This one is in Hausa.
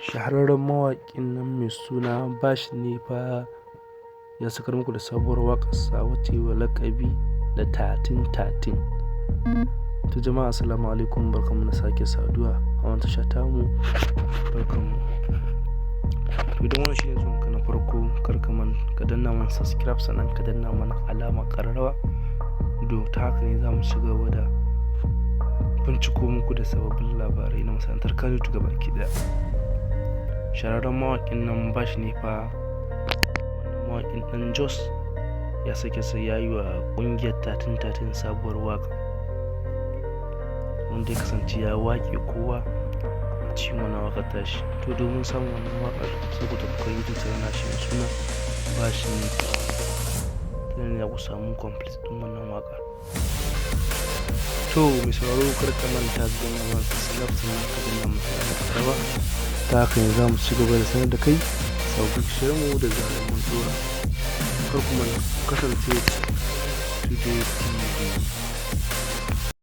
Shahararren mawaƙin nan mai suna Bash ne fa ya sakar muku da sabuwar waƙarsa wacce wa laƙabi da 1313. To jama'a assalamu alaikum, barkanmu da sake saduwa a wannan tasha tamu. Barkanmu. To idan wannan shine zuwanka na farko, kar ka danna mana subscribe, sannan ka danna mana alamar ƙararrawa. Ta haka ne za mu ci gaba da binciko muku da sababbin labarai na masana'antar Kano gabaki ɗaya. Shahararren mawaƙin nan Bash ne fa, wannan mawaƙin ɗan Jos ya sake sai ya yi wa ƙungiyar 1313 sabuwar waƙa, wanda ya kasance ya waƙe kowa a cikin wannan waƙar tashi. To domin samun wannan waƙar, saboda kuka yi ta na shi suna Bash ne fa, ta ne za ku samu complete ɗin wannan waƙar. To mai sauraro, kar ka manta da danna mana subscribe, sannan ka danna mana alamar ƙararrawa. Ta haka ne za mu ci gaba da sanar da kai sabbin shirmu da zarar mun dora. Kar kuma kasance Today TV.